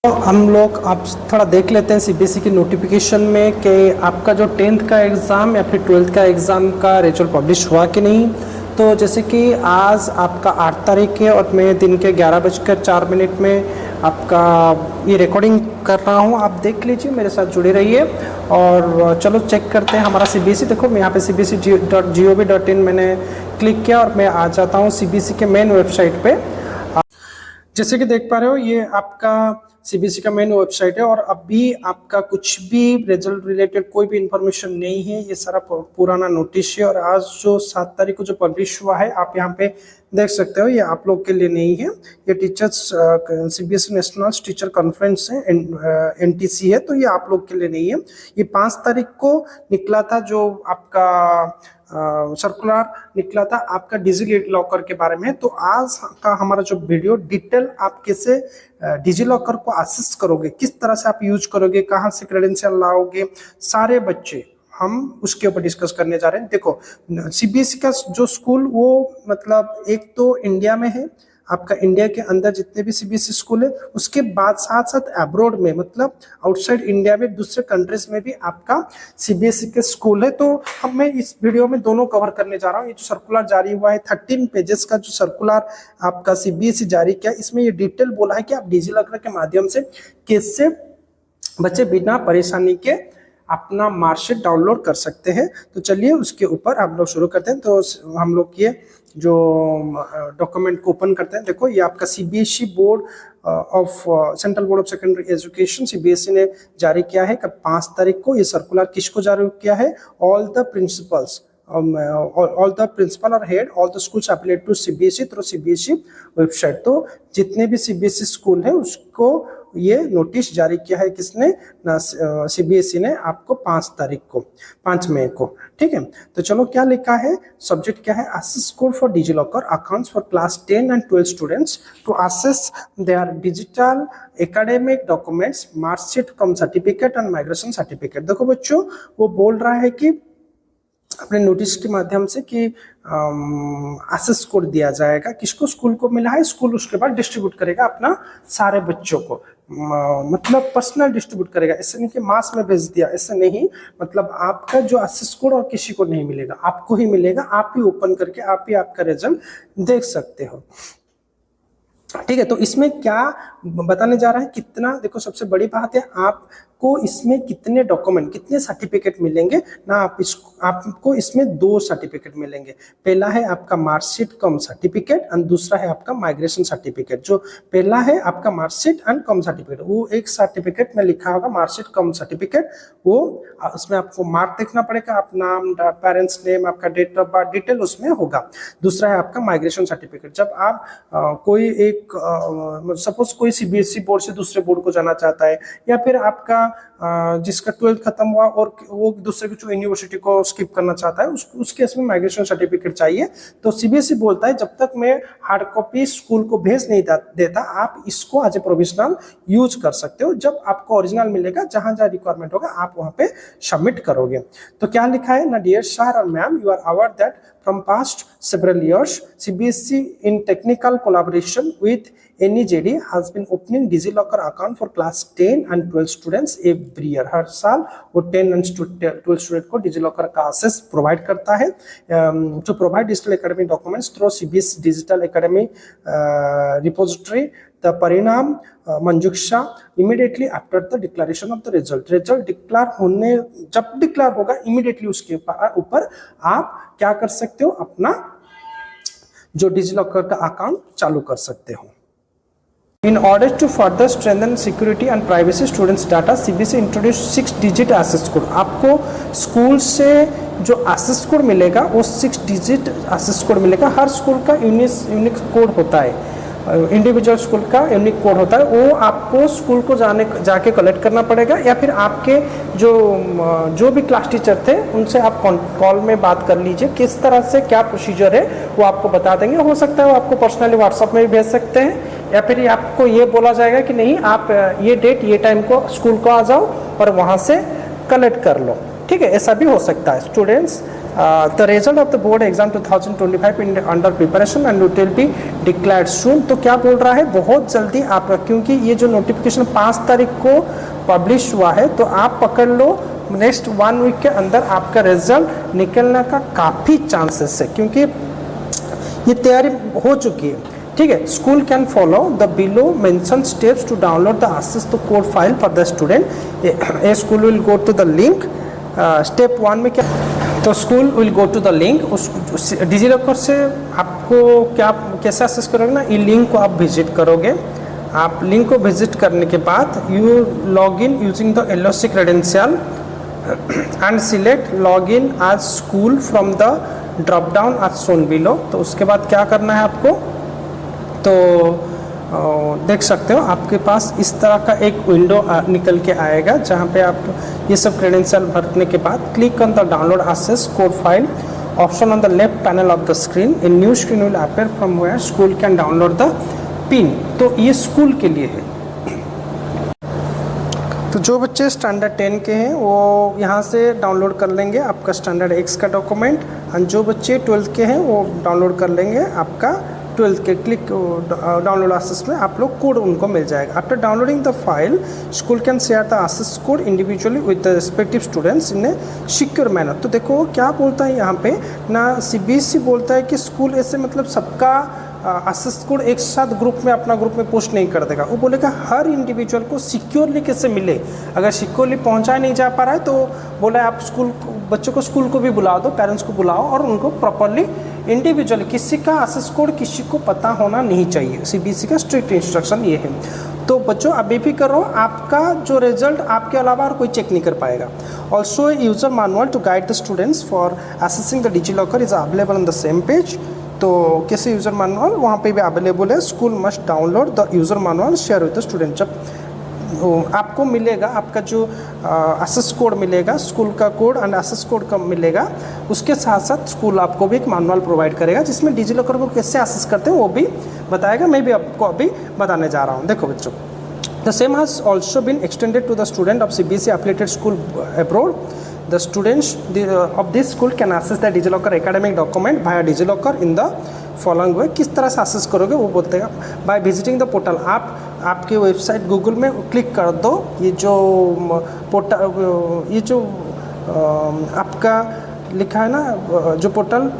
तो हम लोग आप थोड़ा देख लेते हैं सीबीएसई की नोटिफिकेशन में कि आपका जो 10th का एग्ज़ाम या फिर 12th का एग्ज़ाम का रिजल्ट पब्लिश हुआ कि नहीं। तो जैसे कि आज आपका 8 तारीख है और मैं दिन के 11:04 में आपका ये रिकॉर्डिंग कर रहा हूँ। आप देख लीजिए, मेरे साथ जुड़े रहिए और चलो चेक करते हैं हमारा सीबीएसई। देखो मैं यहाँ पे cbse.gov.in मैंने क्लिक किया और मैं आ जाता हूँ सीबीएसई के मेन वेबसाइट पे। जैसे कि देख पा रहे हो, ये आपका सीबीएसई का मेन वेबसाइट है और अभी आपका कुछ भी रिजल्ट रिलेटेड कोई भी इंफॉर्मेशन नहीं है। ये सारा पुराना नोटिस है और आज जो 7 तारीख को जो पब्लिश हुआ है आप यहाँ पे देख सकते हो, ये आप लोग के लिए नहीं है। ये teachers CBSE national teacher conference है, एनटीसी है, तो ये आप लोग के लिए नहीं है। ये 5 तारीख को निकला था जो आपका सर्कुलर निकला था आपका डिजी लॉकर के बारे में। तो आज का हमारा जो वीडियो डिटेल आप कैसे डिजी लॉकर को एक्सेस करोगे, किस तरह से आप यूज करोगे, कहाँ से क्रेडेंशियल लाओगे, सारे बच्चे हम उसके ऊपर डिस्कस करने जा रहे हैं। देखो सीबीएसई का जो स्कूल वो मतलब एक तो इंडिया में है, आपका इंडिया के अंदर जितने भी सीबीएसई स्कूल है, उसके बाद साथ साथ अब्रॉड में मतलब आउटसाइड इंडिया में दूसरे कंट्रीज में भी आपका सीबीएसई के स्कूल है। तो हम मैं इस वीडियो में दोनों कवर करने जा रहा हूँ। ये जो सर्कुलर जारी हुआ है 13 पेजेस का जो सर्कुलर आपका सीबीएसई जारी किया, इसमें ये डिटेल बोला है कि आप डिजी लॉकर के माध्यम से कैसे बच्चे बिना परेशानी के अपना मार्कशीट डाउनलोड कर सकते हैं। तो चलिए उसके ऊपर हम लोग शुरू करते हैं। तो हम लोग ये जो डॉक्यूमेंट को ओपन करते हैं, देखो ये आपका CBSE board of central board of secondary education CBSE ने जारी किया है। 5 तारीख को ये सर्कुलर किसको जारी किया है? All the principles all the principal or head all the schools affiliated to CBSE through CBSE website. तो जितने भी सीबीएसई स्कूल है उसको ये नोटिस जारी किया है किसने ना, सीबीएसई ने आपको 5 तारीख को 5 मई को। ठीक है, तो चलो क्या लिखा है, सब्जेक्ट क्या है, access code for DigiLocker accounts for class 10 and 12 students to access their digital academic documents marksheet cum certificate and migration certificate. देखो बच्चों, वो बोल रहा है कि अपने नोटिस के माध्यम से कि एक्सेस कोड दिया जाएगा, किसको, स्कूल को मिला है, स्कूल उसके बाद डिस्ट्रीब्यूट करेगा अपना सारे बच्चों को, मतलब पर्सनल डिस्ट्रीब्यूट करेगा। ऐसे नहीं कि मास में भेज दिया, ऐसे नहीं, मतलब आपका जो एक्सेस कोड और किसी को नहीं मिलेगा, आपको ही मिलेगा। आप ही ओपन करके आप ही आपका रिजल्ट देख सकते हो। ठीक है, तो इसमें क्या बताने जा रहा है, कितना, देखो सबसे बड़ी बात है आपको इसमें कितने डॉक्यूमेंट, कितने सर्टिफिकेट मिलेंगे ना। आपको इसमें 2 सर्टिफिकेट मिलेंगे। पहला है आपका मार्कशीट कम सर्टिफिकेट एंड दूसरा है आपका माइग्रेशन सर्टिफिकेट। जो पहला है आपका मार्कशीट एंड कम सर्टिफिकेट, वो एक सर्टिफिकेट में लिखा होगा मार्कशीट कम सर्टिफिकेट, वो उसमें आपको मार्क देखना पड़ेगा, आप नाम, पेरेंट्स नेम, आपका डेट ऑफ बर्थ डिटेल उसमें होगा। दूसरा है आपका माइग्रेशन सर्टिफिकेट। जब आप कोई एक सपोज कोई सीबीएसई बोर्ड से दूसरे बोर्ड को जाना चाहता है, या फिर आपका जिसका 12th खत्म हुआ और वो दूसरे की जो यूनिवर्सिटी को स्किप करना चाहता है, उस केस में माइग्रेशन सर्टिफिकेट चाहिए। तो सीबीएसई बोलता है जब तक मैं हार्ड कॉपी स्कूल को भेज नहीं देता, आप इसको एज ए प्रोविजनल यूज कर सकते हो। जब आपको ओरिजिनल मिलेगा, जहां जहां रिक्वायरमेंट होगा आप वहां पे सबमिट करोगे। तो क्या लिखा है ना, डियर सर और ma'am, you are aware that from past several years, CBSE in technical collaboration with NEJD has been opening DigiLocker account for class 10 and 12 students every year। हर साल वो 10 and 12 स्टूडेंट को DigiLocker का access provide करता है। to provide digital academic documents through CBSE digital academy repository, the Parinam Manjusha immediately after the declaration of the result. Result declare होने, जब declare होगा immediately उसके ऊपर आप क्या कर सकते हो, अपना जो डिजी लॉकर का अकाउंट चालू कर सकते हो। In order to further strengthen security and privacy students data, CBSE introduced 6 digit access code। आपको स्कूल से जो एक्सेस कोड मिलेगा वो 6 डिजिट एक्सेस कोड मिलेगा। हर स्कूल का यूनिक कोड होता है, इंडिविजुअल स्कूल का यूनिक कोड होता है, वो आपको स्कूल को जाके कलेक्ट करना पड़ेगा, या फिर आपके जो भी क्लास टीचर थे उनसे आप कॉल में बात कर लीजिए, किस तरह से क्या प्रोसीजर है वो आपको बता देंगे। हो सकता है वो आपको पर्सनली व्हाट्सएप में भी भेज सकते हैं, या फिर आपको ये बोला जाएगा कि नहीं, आप ये डेट ये टाइम को स्कूल को आ जाओ और वहाँ से कलेक्ट कर लो। ठीक है, ऐसा भी हो सकता है। Students the result of the board exam 2025 in under preparation and it will be declared soon. तो क्या बोल रहा है, बहुत जल्दी आपका, क्योंकि ये जो नोटिफिकेशन 5 तारीख को पब्लिश हुआ है, तो आप पकड़ लो नेक्स्ट 1 वीक के अंदर आपका रिजल्ट निकलने का काफ़ी चांसेस है, क्योंकि ये तैयारी हो चुकी है। ठीक है, school can follow the below mention steps to download the access to code file for the student. A school will go to the link. Step 1 में क्या, तो school will go to the link. उस DigiLocker से आपको क्या कैसे access करोगे ना, ये लिंक को आप विजिट करोगे। आप लिंक को विजिट करने के बाद you log in using the LOC credential and select log in as school from the drop down as shown below. तो उसके बाद क्या करना है आपको, तो देख सकते हो आपके पास इस तरह का एक विंडो निकल के आएगा, जहाँ पे आप ये सब क्रेडेंशियल भरने के बाद click on the download access code file option on the left panel of the screen. A new screen will appear from where school can download the pin. तो ये स्कूल के लिए है। तो जो बच्चे स्टैंडर्ड 10 के हैं वो यहाँ से डाउनलोड कर लेंगे आपका स्टैंडर्ड X का डॉक्यूमेंट, और जो बच्चे 12th के हैं वो डाउनलोड कर लेंगे आपका 12th के। क्लिक डाउनलोड एक्सेस में आप लोग कोड उनको मिल जाएगा। After downloading the file school can share the access code individually with the respective students in a secure manner. तो देखो क्या बोलता है यहाँ पे ना, CBSE बोलता है कि स्कूल ऐसे मतलब सबका एक्सेस कोड एक साथ ग्रुप में अपना ग्रुप में पोस्ट नहीं कर देगा। वो बोलेगा हर इंडिविजुअल को सिक्योरली कैसे मिले। अगर सिक्योरली पहुंचाया नहीं जा पा रहा है तो बोला है आप स्कूल बच्चों को स्कूल को भी बुला दो, पेरेंट्स को बुलाओ और उनको प्रॉपरली इंडिविजुअली, किसी का एक्सेस कोड किसी को पता होना नहीं चाहिए। CBSE का स्ट्रिक्ट इंस्ट्रक्शन ये है। तो बच्चों अभी भी करो, आपका जो रिजल्ट आपके अलावा और कोई चेक नहीं कर पाएगा। Also user manual to guide the students for accessing the DigiLocker is available on the same page. तो कैसे यूज़र मैनुअल वहाँ पे भी अवेलेबल है। School must download the user manual share with the student. जब आपको मिलेगा आपका जो एक्सेस कोड मिलेगा, स्कूल का कोड एंड एक्सेस कोड का मिलेगा, उसके साथ साथ स्कूल आपको भी एक मैनुअल प्रोवाइड करेगा जिसमें डिजिलॉकर को कैसे एक्सेस करते हैं वो भी बताएगा। मैं भी आपको अभी बताने जा रहा हूँ। देखो बच्चों, the same has also been extended to the student of CBSE affiliated school abroad. The students of this school can access the DigiLocker academic document via DigiLocker in the following way। किस तरह से access करोगे वो बोलते हैं by visiting the portal. आप आपके website Google में क्लिक कर दो, ये जो पोर्टल ये जो आपका लिखा है ना जो पोर्टल,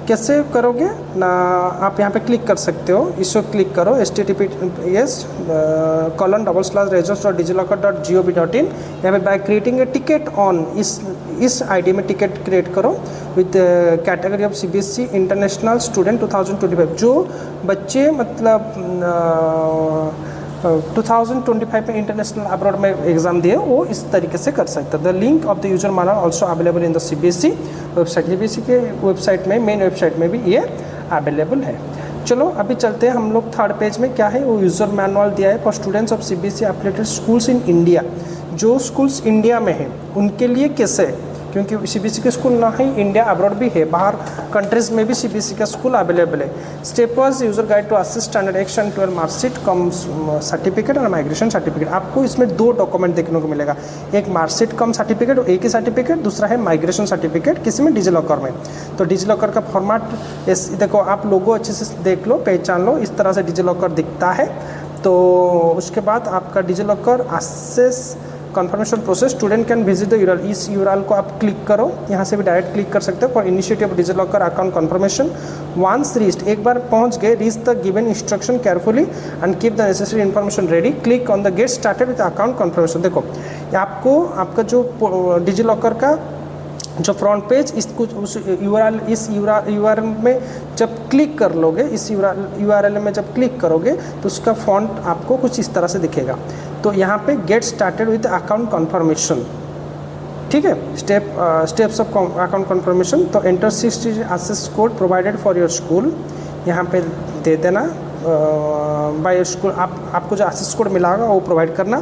कैसे करोगे ना, आप यहाँ पे क्लिक कर सकते हो। इसको क्लिक करो https://results.digilocker.gov.in। यहाँ पे bye creating a ticket on इस आईडी में टिकट क्रिएट करो with category of CBSE international student 2025। जो बच्चे मतलब 2025 में इंटरनेशनल अब्रॉड में एग्जाम दिए वो इस तरीके से कर सकते हैं। The link of the user manual also available in the CBSE website. CBSE के वेबसाइट में, मेन वेबसाइट में भी ये अवेलेबल है। चलो अभी चलते हैं हम लोग थर्ड पेज में। क्या है वो यूज़र मैनुअल दिया है for students of CBSE affiliated schools in India. जो स्कूल्स इंडिया में हैं उनके लिए कैसे, क्योंकि CBSE के स्कूल ना ही इंडिया अब्रॉड भी है, बाहर कंट्रीज़ में भी CBSE का स्कूल अवेलेबल है। Step wise user guide to assist standard X and 12 marksheet cum certificate और माइग्रेशन सर्टिफिकेट। आपको इसमें 2 डॉक्यूमेंट देखने को मिलेगा, एक मार्कशीट कम सर्टिफिकेट, एक ही सर्टिफिकेट, दूसरा है माइग्रेशन सर्टिफिकेट, किसी में डिजिलॉकर में। तो डिजिलॉकर का फॉर्मेट देखो, आप लोगो अच्छे से देख लो, पहचान लो, इस तरह से डिजिलॉकर दिखता है। तो उसके बाद आपका DigiLocker access confirmation process, student can visit the URL. इस यूआरएल को आप क्लिक करो, यहाँ से भी डायरेक्ट क्लिक कर सकते हो for initiative DigiLocker account confirmation. Once reached, एक बार पहुँच गए, reach the given instruction carefully and keep the necessary information ready. Click on the get started with account confirmation. देखो आपको आपका जो डिजिलॉकर का जो फ्रंट पेज इसको उस यूआरएल में जब क्लिक कर लोगे, इस यूआरएल में जब क्लिक करोगे तो उसका फॉन्ट आपको कुछ इस तरह से दिखेगा। तो यहाँ पे get started with account confirmation, ठीक है, स्टेप्स ऑफ अकाउंट कन्फर्मेशन। तो enter 6 digit access code provided for your school, यहाँ पे दे देना बाय स्कूल। आपको जो एक्सेस कोड मिला होगा वो प्रोवाइड करना।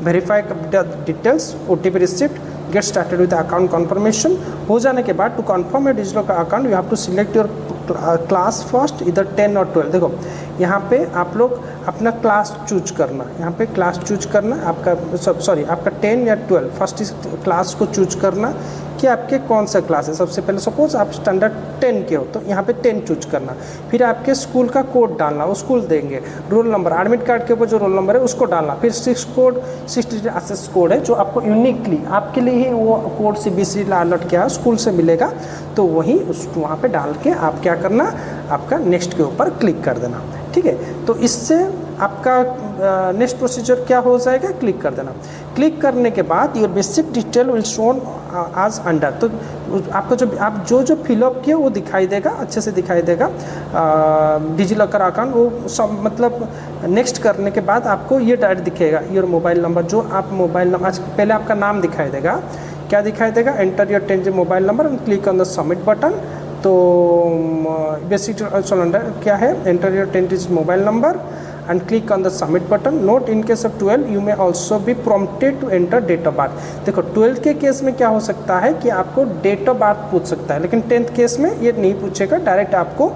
Verify details, OTP receipt, get started with account confirmation. हो जाने के बाद to confirm your DigiLocker account you have to select your class first, इधर 10 और 12। देखो यहाँ पे आप लोग अपना क्लास चूज करना, यहाँ पे क्लास चूज करना आपका, सॉरी आपका 10 या 12 फर्स्ट क्लास को चूज करना। कि आपके कौन सा क्लास है। सबसे पहले सपोज आप स्टैंडर्ड 10 के हो तो यहाँ पे 10 चूज करना, फिर आपके स्कूल का कोड डालना, वो स्कूल देंगे, रोल नंबर, एडमिट कार्ड के ऊपर जो रोल नंबर है उसको डालना, फिर 6 डिजिट एक्सेस कोड है जो आपको यूनिकली आपके लिए ही वो कोड CBSE अलर्ट किया है स्कूल से मिलेगा, तो वही उस वहाँ पे डाल के आप क्या करना, आपका नेक्स्ट के ऊपर क्लिक कर देना। ठीक है, तो इससे आपका नेक्स्ट प्रोसीजर क्या हो जाएगा, क्लिक कर देना। क्लिक करने के बाद your basic detail will shown आज अंडर, तो आपका जो आप जो फिलअप किया वो दिखाई देगा, अच्छे से दिखाई देगा डिजिलॉकर अकाउंट। वो सब मतलब नेक्स्ट करने के बाद आपको ये डायरेक्ट दिखेगा योर मोबाइल नंबर, जो आप मोबाइल नंबर, आज पहले आपका नाम दिखाई देगा, क्या दिखाई देगा, enter your 10 mobile number and click on the submit button. तो बेसिक अंडर क्या है, enter your 10 digit mobile number and click on the submit button. Note in case of 12 you may also be prompted to enter date of birth. देखो 12 के case में क्या हो सकता है कि आपको डेट ऑफ बर्थ पूछ सकता है, लेकिन 10th केस में ये नहीं पूछेगा, डायरेक्ट आपको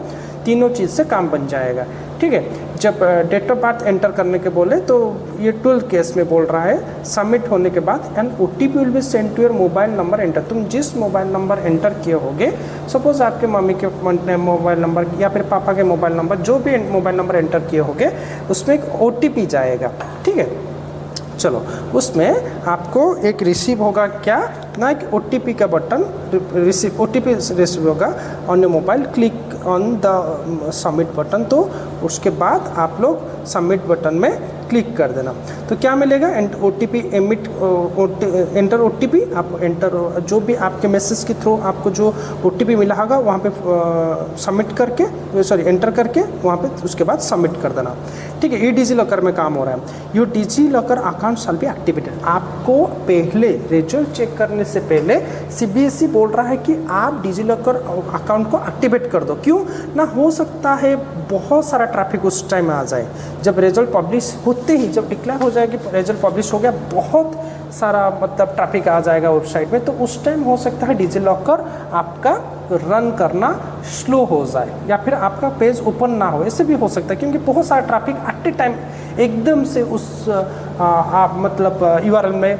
तीनों चीज़ से काम बन जाएगा। ठीक है, जब डेट ऑफ बर्थ एंटर करने के बोले तो ये 12 केस में बोल रहा है सबमिट होने के बाद and OTP will be send to your mobile number enter. तुम जिस मोबाइल नंबर एंटर किए होगे, सपोज आपके मम्मी के मोबाइल नंबर या फिर पापा के मोबाइल नंबर, जो भी मोबाइल नंबर एंटर किए होगे उसमें एक OTP जाएगा। ठीक है, चलो उसमें आपको एक रिसीव होगा क्या ना, एक OTP का बटन रिसीव, OTP रिसीव होगा on your mobile, click on the submit button. तो उसके बाद आप लोग सबमिट बटन में क्लिक कर देना, तो क्या मिलेगा, OTP एमिट एंटर OTP, आप एंटर जो भी आपके मैसेज के थ्रू आपको जो OTP मिला होगा वहाँ पे सबमिट करके, सॉरी एंटर करके वहाँ पे उसके बाद सबमिट कर देना। ठीक है, ये डिजिलॉकर में काम हो रहा है। Your DigiLocker account shall be activated. आपको पहले रिजल्ट चेक करने से पहले CBSE बोल रहा है कि आप डिजिलॉकर अकाउंट को एक्टिवेट कर दो। क्यों ना, हो सकता है बहुत सारा ट्रैफिक उस टाइम में आ जाए, जब रिजल्ट पब्लिश होते ही, जब डिक्लेयर हो जाएगी रिजल्ट पब्लिश हो गया, बहुत सारा मतलब ट्रैफिक आ जाएगा वेबसाइट में, तो उस टाइम हो सकता है डिजिलॉकर आपका रन करना स्लो हो जाए या फिर आपका पेज ओपन ना हो, ऐसे भी हो सकता है, क्योंकि बहुत सारा ट्रैफिक एट ए टाइम एकदम से उस आप मतलब URL में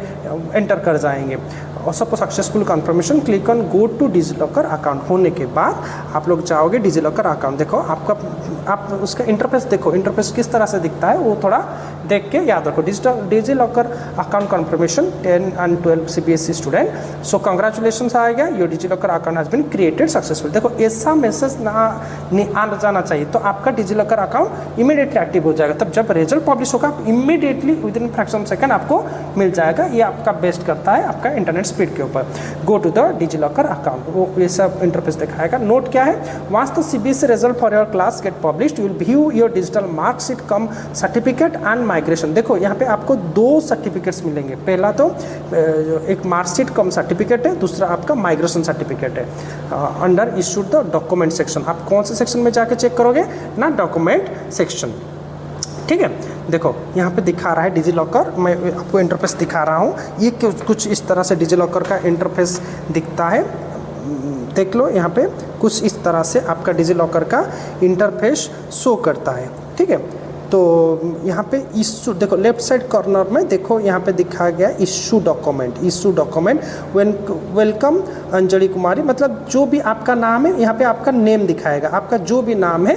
एंटर कर जाएंगे। और suppose successful confirmation, click on go to DigiLocker account होने के बाद आप लोग जाओगे डिजिलॉकर अकाउंट। देखो आपका आप उसका इंटरफेस देखो, इंटरफेस किस तरह से दिखता है वो थोड़ा देख के याद रखो। DigiLocker account confirmation 10 and 12 CBSE student, so congratulations आएगा, your DigiLocker account has been created successful. देखो ऐसा मैसेज ना आ जाना चाहिए, तो आपका डिजिलॉकर अकाउंट इमीडिएटली एक्टिव हो जाएगा। तब जब रिजल्ट पब्लिश होगा आप immediately with in fraction second आपको मिल जाएगा। ये आपका बेस्ट करता है आपका इंटरनेट स्पीड के ऊपर। Go to the DigiLocker account, वो ये सब इंटरफेस दिखाएगा। नोट क्या है, once the CBSE result for your class get published you will view your digital marksheet cum certificate and migration. देखो यहाँ पे आपको 2 सर्टिफिकेट्स मिलेंगे, पहला तो एक मार्कशीट कम सर्टिफिकेट है, दूसरा आपका माइग्रेशन सर्टिफिकेट है। Under issued the document section, आप कौन से सेक्शन में जाके चेक करोगे ना, डॉक्यूमेंट सेक्शन। ठीक है, देखो यहाँ पे दिखा रहा है डिजिलॉकर, मैं आपको इंटरफेस दिखा रहा हूँ, ये कुछ इस तरह से डिजिलॉकर का इंटरफेस दिखता है। देख लो यहाँ पे कुछ इस तरह से आपका डिजिलॉकर का इंटरफेस शो करता है। ठीक है, तो यहाँ पे इशू देखो लेफ्ट साइड कॉर्नर में देखो यहाँ पे दिखा गया इशू डॉक्यूमेंट वेलकम अंजलि कुमारी, मतलब जो भी आपका नाम है यहाँ पे आपका नेम दिखाएगा, आपका जो भी नाम है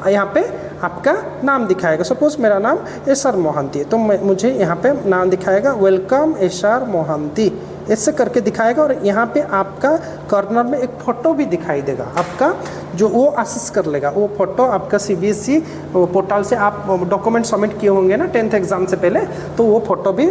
यहाँ पे आपका नाम दिखाएगा। सपोज मेरा नाम SR मोहंती है तो मुझे यहाँ पे नाम दिखाएगा वेलकम SR मोहंती, ऐसे करके दिखाएगा। और यहाँ पे आपका कॉर्नर में एक फ़ोटो भी दिखाई देगा आपका, जो वो असेस कर लेगा। वो फ़ोटो आपका CBSE पोर्टल से आप डॉक्यूमेंट सबमिट किए होंगे ना 10th एग्ज़ाम से पहले, तो वो फ़ोटो भी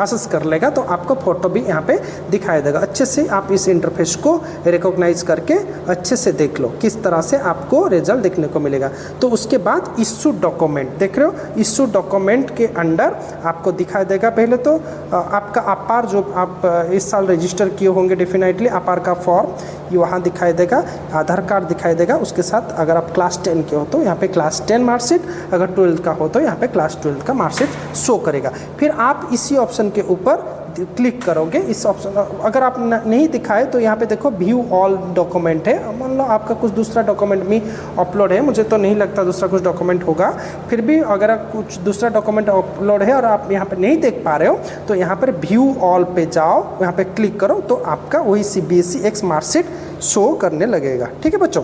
असेस कर लेगा, तो आपका फ़ोटो भी यहाँ पे दिखाई देगा। अच्छे से आप इस इंटरफेस को रिकॉग्नाइज करके अच्छे से देख लो किस तरह से आपको रिजल्ट देखने को मिलेगा। तो उसके बाद इशू डॉक्यूमेंट देख रहे हो, इशू डॉक्यूमेंट के अंडर आपको दिखाई देगा पहले तो आपका अपार जो आप इस साल रजिस्टर किए होंगे डेफिनेटली अपार का फॉर्म ये वहाँ दिखाई देगा, आधार कार्ड दिखाई देगा, उसके साथ अगर आप क्लास 10 के हो तो यहाँ पे क्लास 10 मार्कशीट, अगर 12th का हो तो यहाँ पे क्लास 12th का मार्कशीट शो करेगा। फिर आप इसी ऑप्शन के ऊपर क्लिक करोगे इस ऑप्शन, अगर आप नहीं दिखाए तो यहाँ पे देखो व्यू ऑल डॉक्यूमेंट है। मान लो आपका कुछ दूसरा डॉक्यूमेंट भी अपलोड है, मुझे तो नहीं लगता दूसरा कुछ डॉक्यूमेंट होगा, फिर भी अगर कुछ दूसरा डॉक्यूमेंट अपलोड है और आप यहाँ पे नहीं देख पा रहे हो तो यहाँ पर व्यू ऑल पे जाओ, यहाँ पे क्लिक करो तो आपका वही CBSE X मार्कशीट शो करने लगेगा। ठीक है बच्चों,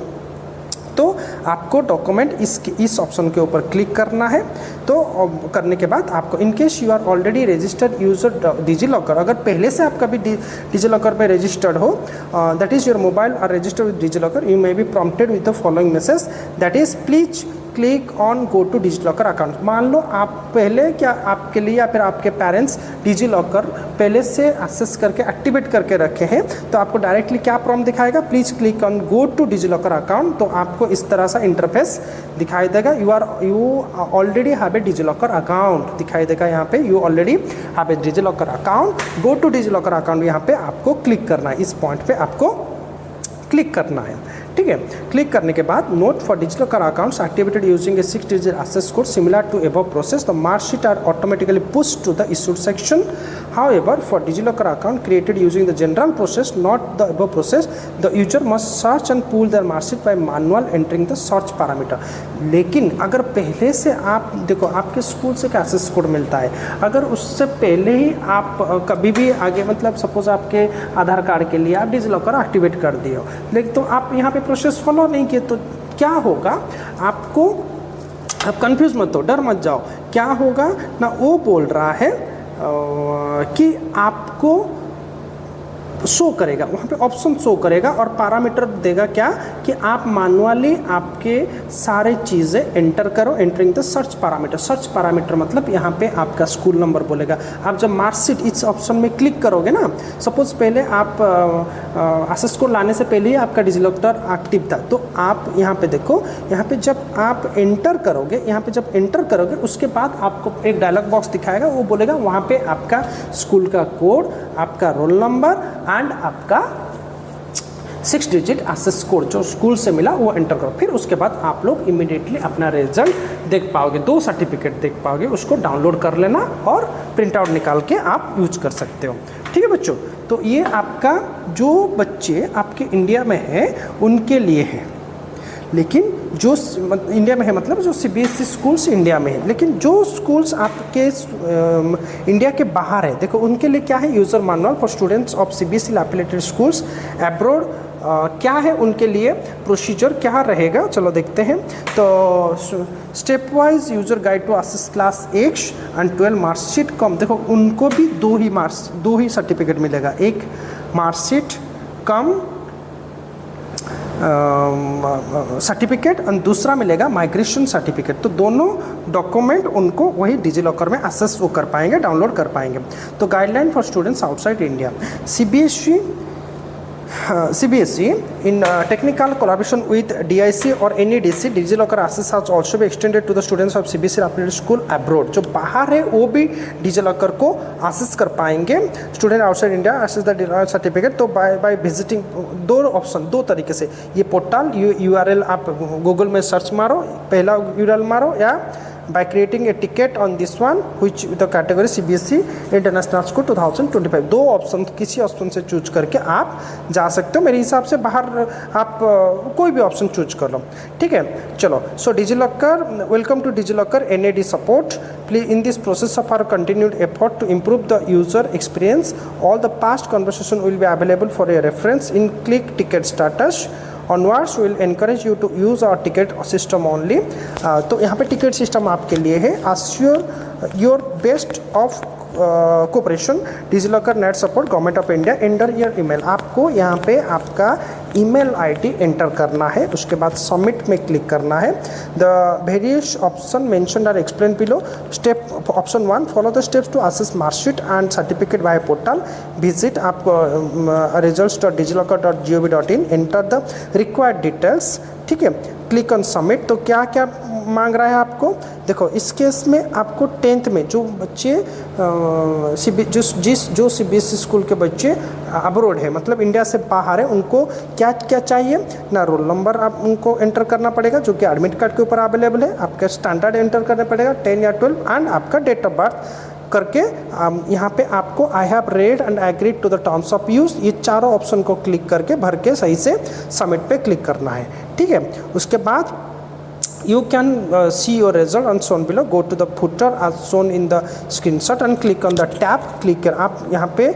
तो आपको डॉक्यूमेंट इस ऑप्शन के ऊपर क्लिक करना है। तो करने के बाद आपको in case you are already registered user DigiLocker, अगर पहले से आप कभी डिजीलॉकर पे रजिस्टर्ड हो, that is your mobile are registered with DigiLocker, you may be prompted with the following message, that is please click on go to DigiLocker account. मान लो आप पहले क्या आपके लिए या फिर आपके पेरेंट्स डिजीलॉकर पहले से एक्सेस करके एक्टिवेट करके रखे हैं, तो आपको डायरेक्टली क्या प्रॉम्प्ट दिखाएगा, please click on go to DigiLocker account. तो आपको इस तरह सा इंटरफेस दिखाई देगा, you already have a DigiLocker account दिखाई देगा यहाँ पे, you already have a DigiLocker account, go to DigiLocker account यहाँ पे आपको क्लिक करना है, इस पॉइंट पे आपको क्लिक करना है। ठीक है, क्लिक करने के बाद note for DigiLocker accounts activated using A 6-digit access code similar to above process, the mark sheet are automatically pushed to the issued section. However, for DigiLocker account created using the general process, not the above process, the user must search and pull their mark sheet by manual entering the search parameter. लेकिन अगर पहले से आप देखो, आपके school से access code मिलता है, अगर उससे पहले ही आप कभी भी आगे, मतलब सपोज आपके आधार कार्ड के लिए आप डिजीलॉकर एक्टिवेट कर दिए हो, लेकिन तो आप यहाँ पे प्रोसेस फॉलो नहीं किए, तो क्या होगा आपको, आप कंफ्यूज मत हो, डर मत जाओ, क्या होगा ना, वो बोल रहा है कि आपको शो करेगा, वहाँ पे ऑप्शन शो करेगा और पैरामीटर देगा क्या कि आप मैनुअली आपके सारे चीज़ें एंटर करो, entering the search parameter. Search parameter मतलब यहाँ पे आपका स्कूल नंबर बोलेगा। आप जब मार्कशीट इस ऑप्शन में क्लिक करोगे ना, सपोज पहले आप एक्सेस कोड लाने से पहले ही आपका डिजीलॉकर एक्टिव था, तो आप यहाँ पे देखो, यहाँ पे जब आप एंटर करोगे, यहाँ पे जब एंटर करोगे उसके बाद आपको एक डायलॉग बॉक्स दिखाएगा, वो बोलेगा वहाँ पे आपका स्कूल का कोड, आपका रोल नंबर एंड आपका 6-digit एक्सेस कोड जो स्कूल से मिला वो एंटर करो। फिर उसके बाद आप लोग इमीडिएटली अपना रिजल्ट देख पाओगे, 2 सर्टिफिकेट देख पाओगे, उसको डाउनलोड कर लेना और प्रिंट आउट निकाल के आप यूज कर सकते हो। ठीक है बच्चों, तो ये आपका जो बच्चे आपके इंडिया में हैं उनके लिए है, लेकिन जो इंडिया में है मतलब जो CBSE स्कूल्स इंडिया में है, लेकिन जो स्कूल्स आपके इंडिया के बाहर है, देखो उनके लिए क्या है, user manual for students of CBSE affiliated schools abroad, क्या है उनके लिए प्रोसीजर क्या रहेगा, चलो देखते हैं। तो step wise user guide to access class 8 and 12 marksheet come, देखो उनको भी 2 ही सर्टिफिकेट मिलेगा, एक मार्कशीट कम सर्टिफिकेट और दूसरा मिलेगा माइग्रेशन सर्टिफिकेट। तो दोनों डॉक्यूमेंट उनको वही डिजीलॉकर में एक्सेस वो कर पाएंगे, डाउनलोड कर पाएंगे। तो guideline for students outside India, CBSE in technical collaboration with DIC or any DC, DigiLocker access has also been extended to the students of CBSE affiliated school abroad। जो बाहर है वो भी डिजीलॉकर को एक्सेस कर पाएंगे, student outside India access the certificate. तो by visiting, 2 option, 2 तरीके से ये पोर्टल URL आप गूगल में सर्च मारो, पहला URL मारो, या by creating a ticket on this one which the category CBSE International School 2025, 2 option, किसी ऑप्शन से चूज करके आप जा सकते हो। मेरे हिसाब से बाहर आप कोई भी ऑप्शन चूज कर लो। ठीक है, चलो। So DigiLocker, welcome to DigiLocker NAD support, please in this process of our continued effort to improve the user experience, all the past conversation will be available for your reference in click ticket status onwards, will encourage you to use our ticket system only। तो यहाँ पे ticket system आपके लिए है। assure your best of cooperation DigiLocker net support government of India, enter your email, आपको यहाँ पे आपका ईमेल आईडी एंटर करना है, उसके बाद सबमिट में क्लिक करना है। The various option mentioned are explain below. Step option 1, follow the steps to access marksheet and certificate by portal, visit आपको results.digiloccer.gov.in, enter the required details. ठीक है, क्लिक ऑन सबमिट। तो क्या क्या मांग रहा है आपको, देखो इस केस में आपको 10th में जो बच्चे जो CBSE स्कूल के बच्चे अब्रॉड है, मतलब इंडिया से बाहर है, उनको क्या क्या चाहिए ना, रोल नंबर आप उनको एंटर करना पड़ेगा जो कि एडमिट कार्ड के ऊपर अवेलेबल है, आपका स्टैंडर्ड एंटर करना पड़ेगा 10 या 12, एंड आपका डेट ऑफ बर्थ करके यहाँ पे आपको I have read and agreed to the terms of use, ये चारों ऑप्शन को क्लिक करके भर के सही से सबमिट पे क्लिक करना है। ठीक है, उसके बाद you can see your result and shown below. Go to the footer as shown in the screenshot and click on the tab. click कर आप यहाँ पे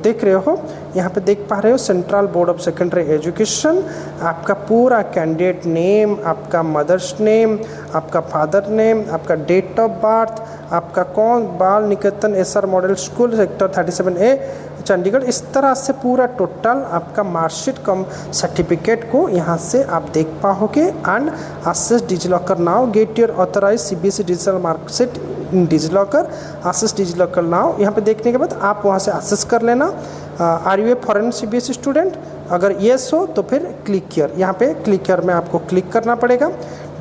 देख रहे हो, यहाँ पे देख पा रहे हो central board of secondary education, आपका पूरा कैंडिडेट नेम, आपका मदर्स नेम, आपका फादर नेम, आपका डेट ऑफ बर्थ, आपका कौन Bal Niketan SR model school sector 37A Chandigarh, इस तरह से पूरा टोटल आपका मार्कशीट कम सर्टिफिकेट को यहाँ से आप देख पाओगे। And access DigiLocker now, get your authorise CBSE digital marksheet in DigiLocker, access DigiLocker now. यहाँ पे देखने के बाद आप वहाँ से एक्सेस कर लेना। Are you a foreign CBSE student, अगर येस हो तो फिर क्लिक हियर, यहाँ पे क्लिक हियर में आपको क्लिक करना पड़ेगा।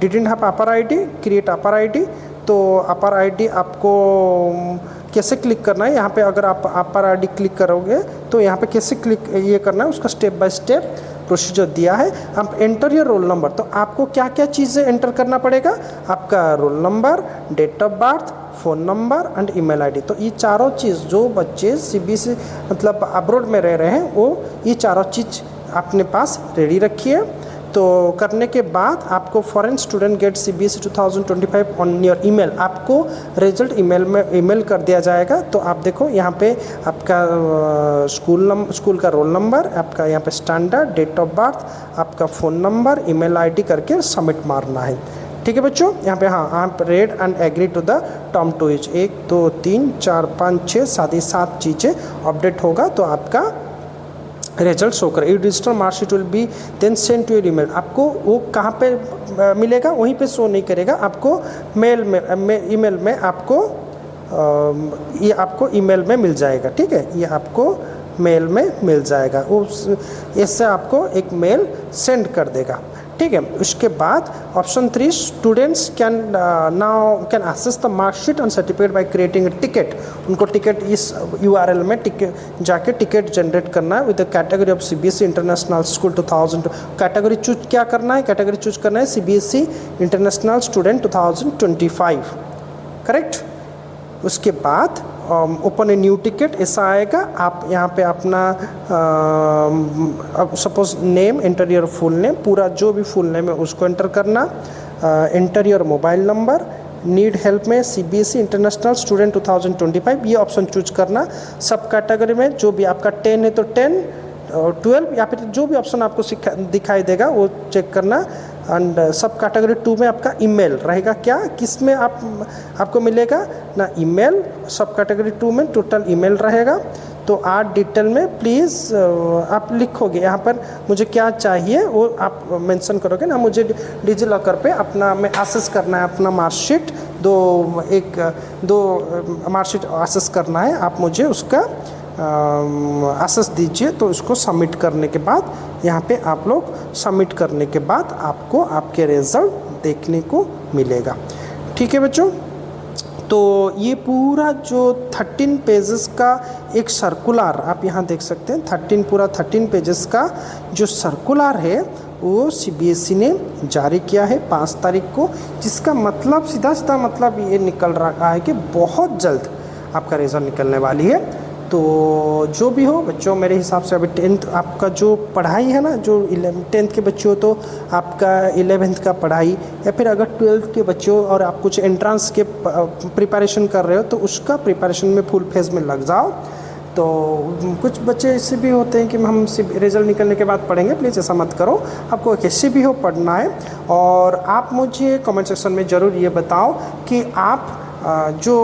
Didn't have upper ID, create upper ID, तो अपर आईडी आपको कैसे क्लिक करना है, यहाँ पे अगर आप अपर आईडी क्लिक करोगे तो यहाँ पे कैसे क्लिक ये करना है उसका स्टेप बाय स्टेप प्रोसीजर दिया है। आप एंटर योर रोल नंबर, तो आपको क्या क्या चीज़ें एंटर करना पड़ेगा, आपका roll number, date of birth, phone number and email ID. तो ये चारों चीज़ जो बच्चे सीबीएसई मतलब अब्रॉड में रह रहे हैं वो ये चारों चीज़ अपने पास रेडी रखिए। तो करने के बाद आपको foreign student gate CBSE 2025 on your email, आपको रिजल्ट ईमेल में ईमेल कर दिया जाएगा। तो आप देखो यहाँ पे आपका स्कूल का रोल नंबर, आपका यहाँ पे स्टैंडर्ड, डेट ऑफ बर्थ, आपका फ़ोन नंबर, ईमेल आईडी करके सबमिट मारना है। ठीक है बच्चों, यहाँ पे हाँ आप read and agree to the term to each 1 2 3 4 5 6 7 चीज़ें अपडेट होगा तो आपका रिजल्ट शो करे। ये digital marksheet will be then send to your email, आपको वो कहाँ पे मिलेगा, वहीं पे शो नहीं करेगा, आपको मेल में ईमेल में आपको ये आपको ईमेल में मिल जाएगा। ठीक है, ये आपको मेल में मिल जाएगा, उस इससे आपको एक मेल सेंड कर देगा। ठीक है, उसके बाद option 3 students can now can access the marksheet and certificate by creating a ticket. उनको टिकट इस URL में टिकट जाके टिकट जनरेट करना है with the category of CBSE international school 2000। Category choose क्या करना है, कैटेगरी चूज करना है सीबीएसई इंटरनेशनल स्टूडेंट 2025, करेक्ट। उसके बाद ओपन ए न्यू टिकट ऐसा आएगा, आप यहाँ पे अपना suppose name, enter your full name, पूरा जो भी फुल नेम है उसको एंटर करना, enter your mobile number, need help में सीबीएसई इंटरनेशनल स्टूडेंट 2025 ये ऑप्शन चूज करना। सब कैटेगरी में जो भी आपका 10 है तो 10 और 12 या फिर जो भी ऑप्शन आपको दिखाई देगा वो चेक करना। एंड सब कैटेगरी 2 में आपका ईमेल रहेगा, क्या किस में आपको मिलेगा ना ईमेल, सब कैटेगरी 2 में टोटल ईमेल रहेगा। तो आप डिटेल में प्लीज़ आप लिखोगे यहाँ पर मुझे क्या चाहिए वो आप मेंशन करोगे ना, मुझे डिजिलॉकर पे अपना में एक्सेस करना है अपना मार्कशीट, दो मार्कशीट एक्सेस करना है, आप मुझे उसका एक्सेस दीजिए। तो इसको सबमिट करने के बाद यहाँ पे आप लोग सबमिट करने के बाद आपको आपके रिज़ल्ट देखने को मिलेगा। ठीक है बच्चों, तो ये पूरा जो 13 पेजेस का एक सर्कुलर आप यहाँ देख सकते हैं, 13 पेजेस का जो सर्कुलर है वो सीबीएसई ने जारी किया है 5 तारीख को, जिसका मतलब सीधा मतलब ये निकल रहा है कि बहुत जल्द आपका रिजल्ट निकलने वाली है। तो जो भी हो बच्चों, मेरे हिसाब से अभी 10th आपका जो पढ़ाई है ना, जो 10th के बच्चे हो तो आपका 11th का पढ़ाई, या फिर अगर 12th के बच्चे हो और आप कुछ एंट्रेंस के प्रिपरेशन कर रहे हो तो उसका प्रिपरेशन में फुल फेज में लग जाओ। तो कुछ बच्चे ऐसे भी होते हैं कि हम रिज़ल्ट निकलने के बाद पढ़ेंगे, प्लीज़ ऐसा मत करो, आपको कैसे भी हो पढ़ना है। और आप मुझे कमेंट सेक्शन में ज़रूर ये बताओ कि आप जो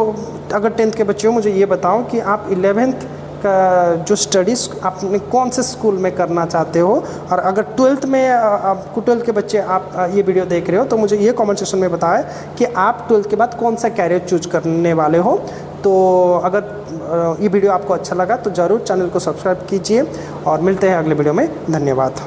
अगर 10th के बच्चे हो मुझे ये बताओ कि आप 11th का जो स्टडीज़ आपने कौन से स्कूल में करना चाहते हो। और अगर 12th में आपको 12th के बच्चे आप ये वीडियो देख रहे हो तो मुझे ये कमेंट सेक्शन में बताएं कि आप 12th के बाद कौन सा कैरियर चूज करने वाले हो। तो अगर ये वीडियो आपको अच्छा लगा तो ज़रूर चैनल को सब्सक्राइब कीजिए और मिलते हैं अगले वीडियो में। धन्यवाद।